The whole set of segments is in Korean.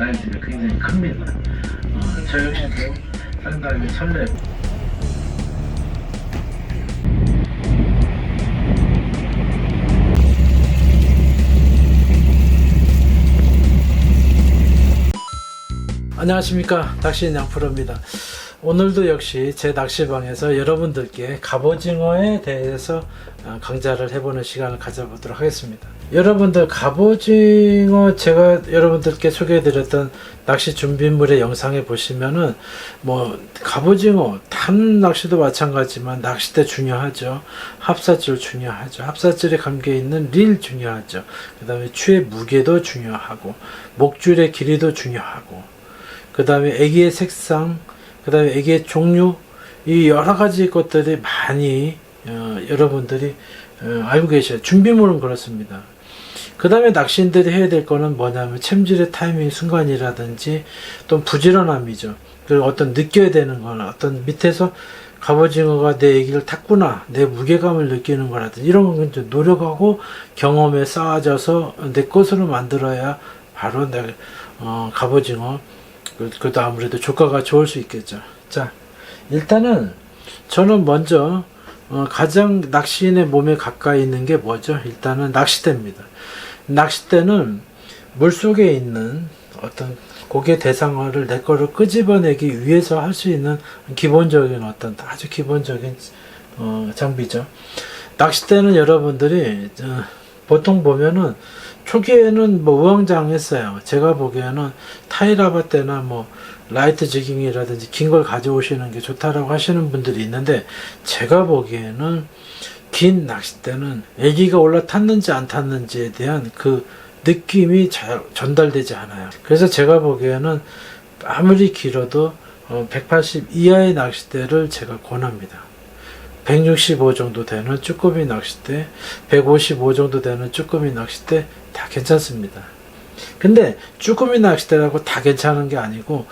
사이즈가 굉장히 큽니다. 저 역시도 상당히 설레고. 안녕하십니까, 낚시인 양프로입니다. 오늘도 역시 제 낚시방에서 여러분들께 갑오징어에 대해서 강좌를 해보는 시간을 가져보도록 하겠습니다. 여러분들, 갑오징어 제가 여러분들께 소개해드렸던 낚시 준비물의 영상에 보시면은 갑오징어 담 낚시도 마찬가지지만 낚싯대 중요하죠. 합사줄 중요하죠. 합사줄에 감겨있는 릴 중요하죠. 그 다음에 추의 무게도 중요하고 목줄의 길이도 중요하고, 그 다음에 애기의 색상, 그 다음에 애기의 종류, 이 여러 가지 것들이 많이 여러분들이 알고 계셔요. 준비물은 그렇습니다. 그 다음에 낚시인들이 해야 될 거는 뭐냐면 챔질의 타이밍 순간이라든지 또 부지런함이죠. 그리고 어떤 느껴야 되는 거나 어떤 밑에서 갑오징어가 내 애기를 탔구나, 내 무게감을 느끼는 거라든지 이런 건 이제 노력하고 경험에 쌓아져서 내 것으로 만들어야 바로 내 갑오징어, 그래도 아무래도 조과가 좋을 수 있겠죠. 자, 일단은 저는 먼저 가장 낚시인의 몸에 가까이 있는 게 뭐죠? 일단은 낚싯대입니다. 낚싯대는 물속에 있는 어떤 고개 대상어를 내 거를 끄집어내기 위해서 할 수 있는 기본적인 어떤 아주 기본적인 장비죠. 낚싯대는 여러분들이 보통 보면은 초기에는 우왕좌왕했어요. 제가 보기에는 타이라바 때나 라이트 지깅이라든지 긴 걸 가져오시는 게 좋다라고 하시는 분들이 있는데, 제가 보기에는 긴 낚싯대는 애기가 올라탔는지 안 탔는지에 대한 그 느낌이 잘 전달되지 않아요. 그래서 제가 보기에는 아무리 길어도 180 이하의 낚싯대를 제가 권합니다. 165 정도 되는 쭈꾸미 낚싯대, 155 정도 되는 쭈꾸미 낚싯대 다 괜찮습니다. 근데 쭈꾸미 낚싯대라고 다 괜찮은 게 아니고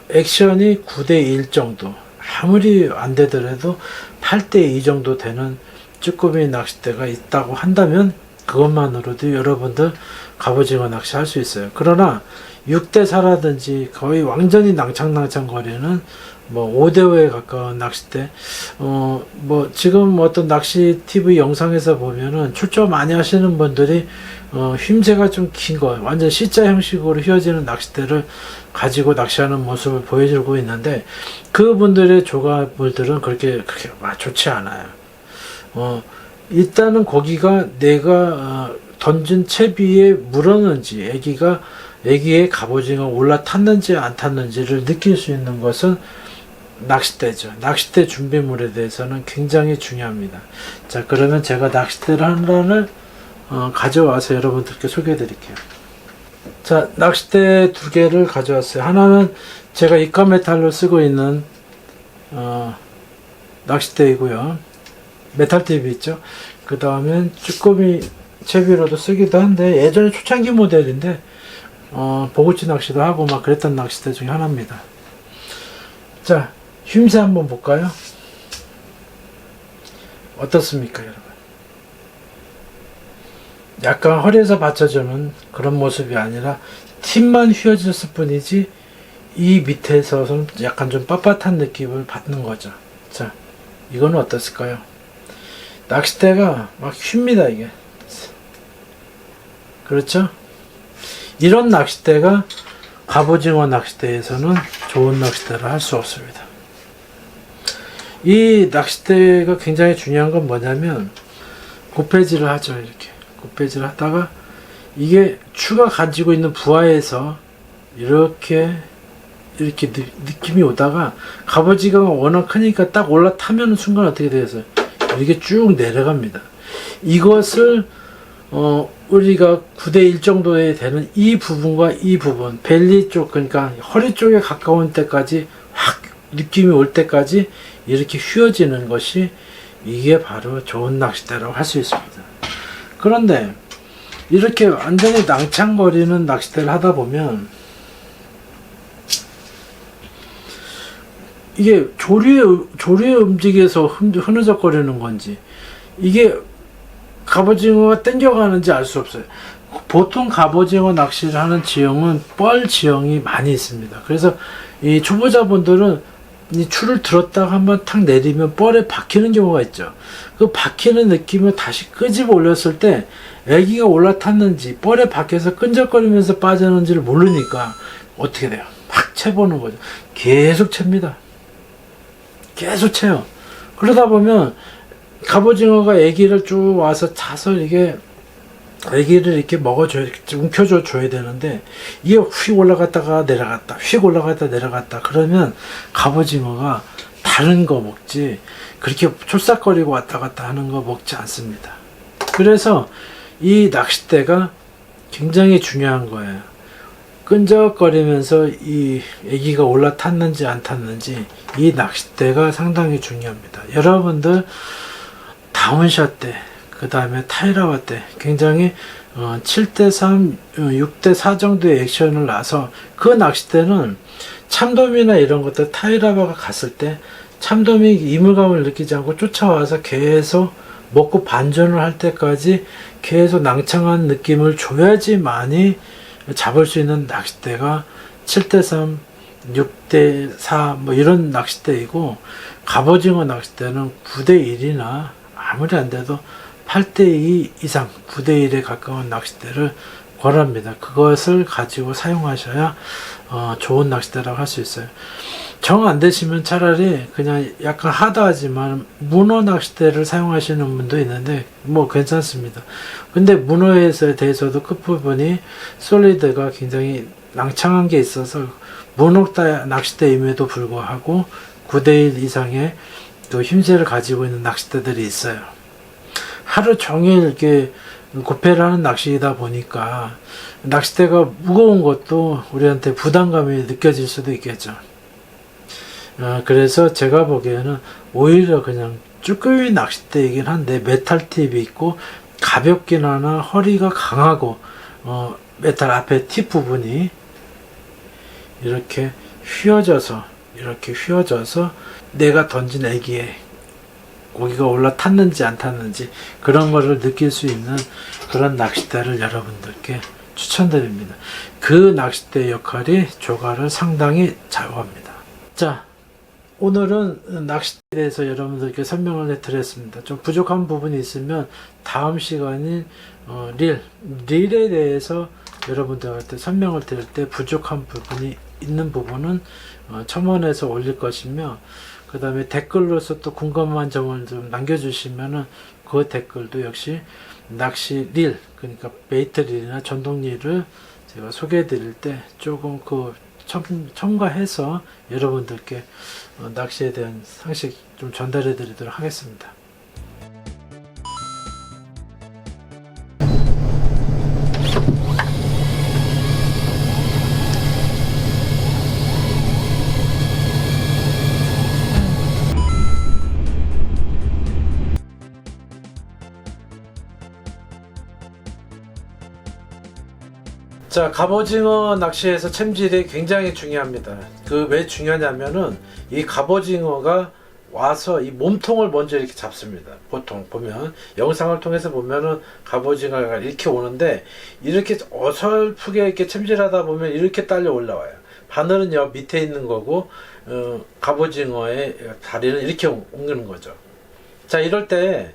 액션이 9대1 정도, 아무리 안 되더라도 8대2 정도 되는 쭈꾸미 낚싯대가 있다고 한다면 그것만으로도 여러분들 갑오징어 낚시 할 수 있어요. 그러나 6대4라든지 거의 완전히 낭창낭창 거리는 5대5에 가까운 낚싯대, 지금 어떤 낚시 TV 영상에서 보면은 출조 많이 하시는 분들이 휭새가 좀 긴 거, 완전 C자 형식으로 휘어지는 낚싯대를 가지고 낚시하는 모습을 보여주고 있는데, 그분들의 조과물들은 그렇게 좋지 않아요. 일단은 거기가 내가 던진 채비에 물었는지, 애기의 갑오징어 올라탔는지 안 탔는지를 느낄 수 있는 것은 낚싯대죠. 낚싯대 준비물에 대해서는 굉장히 중요합니다. 자, 그러면 제가 낚싯대를 하나를 가져와서 여러분들께 소개해 드릴게요. 자, 낚싯대 2개를 가져왔어요. 하나는 제가 이카메탈로 쓰고 있는 낚싯대이고요. 메탈 팁이 있죠. 그 다음엔 쭈꾸미 채비로도 쓰기도 한데, 예전에 초창기 모델인데 보구치 낚시도 하고 그랬던 낚싯대 중에 하나입니다. 자, 휭새 한번 볼까요? 어떻습니까, 여러분? 약간 허리에서 받쳐주는 그런 모습이 아니라 팁만 휘어졌을 뿐이지, 이 밑에서 약간 좀 빳빳한 느낌을 받는 거죠. 자, 이거는 어떻을까요? 낚싯대가 휩니다, 이게. 그렇죠? 이런 낚싯대가 갑오징어 낚싯대에서는 좋은 낚싯대를 할 수 없습니다. 이 낚싯대가 굉장히 중요한 건 뭐냐면, 곱해질을 하죠. 이렇게 곱해질을 하다가 이게 추가 가지고 있는 부하에서 이렇게 느낌이 오다가, 갑오징어가 워낙 크니까 딱 올라타면 순간 어떻게 되겠어요? 이렇게 쭉 내려갑니다. 이것을 우리가 9대1 정도에 되는 이 부분과 이 부분, 벨리 쪽, 그러니까 허리 쪽에 가까운 때까지 확 느낌이 올 때까지 이렇게 휘어지는 것이, 이게 바로 좋은 낚싯대라고 할 수 있습니다. 그런데 이렇게 완전히 낭창거리는 낚싯대를 하다 보면 이게 조류에 움직여서 흐느적거리는 건지, 이게 갑오징어가 땡겨가는지 알 수 없어요. 보통 갑오징어 낚시를 하는 지형은 뻘 지형이 많이 있습니다. 그래서 이 초보자분들은 이 줄을 들었다가 한번 탁 내리면 뻘에 박히는 경우가 있죠. 그 박히는 느낌을 다시 끄집어 올렸을 때 애기가 올라탔는지 뻘에 박혀서 끈적거리면서 빠졌는지를 모르니까 어떻게 돼요? 막 채보는 거죠. 계속 챕니다. 계속 채요. 그러다 보면 갑오징어가 애기를 쭉 와서 차서 이게 애기를 이렇게 먹어줘야, 움켜줘야 되는데 이게 휙 올라갔다가 내려갔다, 휙 올라갔다 내려갔다 그러면 갑오징어가 다른 거 먹지 그렇게 촐싹거리고 왔다 갔다 하는 거 먹지 않습니다. 그래서 이 낚싯대가 굉장히 중요한 거예요. 끈적거리면서 이 애기가 올라탔는지 안 탔는지 이 낚싯대가 상당히 중요합니다. 여러분들 다운샷 때, 그 다음에 타이라바 때 굉장히 7대3, 6대4 정도의 액션을 놔서 그 낚싯대는 참돔이나 이런 것들 타이라바가 갔을 때 참돔이 이물감을 느끼지 않고 쫓아와서 계속 먹고 반전을 할 때까지 계속 낭창한 느낌을 줘야지만이 잡을 수 있는 낚싯대가 7대3, 6대4 뭐 이런 낚싯대이고, 갑오징어 낚싯대는 9대1이나 아무리 안 돼도 8대2 이상 9대1에 가까운 낚싯대를 권합니다. 그것을 가지고 사용하셔야 좋은 낚싯대라고 할 수 있어요. 정 안 되시면 차라리 그냥 약간 하드하지만 문어 낚싯대를 사용하시는 분도 있는데 뭐 괜찮습니다. 근데 문어에 대해서도 끝부분이 솔리드가 굉장히 낭창한 게 있어서 문어 낚싯대임에도 불구하고 9대1 이상의 또 힘새를 가지고 있는 낚싯대들이 있어요. 하루 종일 이렇게 고패를 하는 낚시이다 보니까 낚싯대가 무거운 것도 우리한테 부담감이 느껴질 수도 있겠죠. 그래서 제가 보기에는 오히려 그냥 쭈꾸미 낚싯대이긴 한데 메탈 팁이 있고 가볍긴 하나 허리가 강하고 메탈 앞에 팁 부분이 이렇게 휘어져서 내가 던진 애기에 고기가 올라탔는지 안 탔는지 그런 거를 느낄 수 있는 그런 낚싯대를 여러분들께 추천드립니다. 그 낚싯대 역할이 조가를 상당히 좌우합니다. 자, 오늘은 낚싯대에 대해서 여러분들께 설명을 해드렸습니다. 좀 부족한 부분이 있으면 다음 시간인 릴에 대해서 여러분들한테 설명을 드릴 때 부족한 부분이 있는 부분은 첨언해서 올릴 것이며, 그 다음에 댓글로서 또 궁금한 점을 좀 남겨주시면은 그 댓글도 역시 낚시 릴, 그러니까 베이트 릴이나 전동 릴을 제가 소개해 드릴 때 조금 첨가해서 여러분들께 낚시에 대한 상식 좀 전달해 드리도록 하겠습니다. 자, 갑오징어 낚시에서 챔질이 굉장히 중요합니다. 그 왜 중요하냐면은 이 갑오징어가 와서 이 몸통을 먼저 이렇게 잡습니다. 보통 보면 영상을 통해서 보면은 갑오징어가 이렇게 오는데 이렇게 어설프게 이렇게 챔질하다 보면 이렇게 딸려 올라와요. 바늘은 여 밑에 있는 거고 갑오징어의 다리는 이렇게 옮기는 거죠. 자, 이럴 때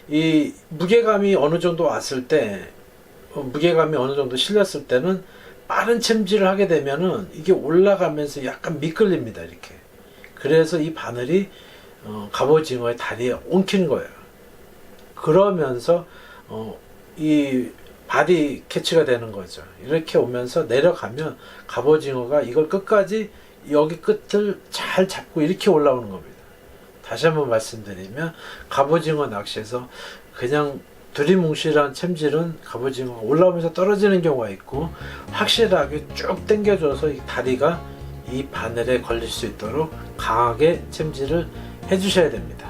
이 무게감이 어느 정도 왔을 때, 무게감이 어느 정도 실렸을 때는 빠른 챔질을 하게 되면은 이게 올라가면서 약간 미끌립니다. 이렇게. 그래서 이 바늘이 갑오징어의 다리에 엉키는 거예요. 그러면서 이 발이 캐치가 되는 거죠. 이렇게 오면서 내려가면 갑오징어가 이걸 끝까지 여기 끝을 잘 잡고 이렇게 올라오는 겁니다. 다시 한번 말씀드리면 갑오징어 낚시에서 그냥 두리뭉실한 챔질은 갑오징어가 올라오면서 떨어지는 경우가 있고, 확실하게 쭉 당겨줘서 이 다리가 이 바늘에 걸릴 수 있도록 강하게 챔질을 해주셔야 됩니다.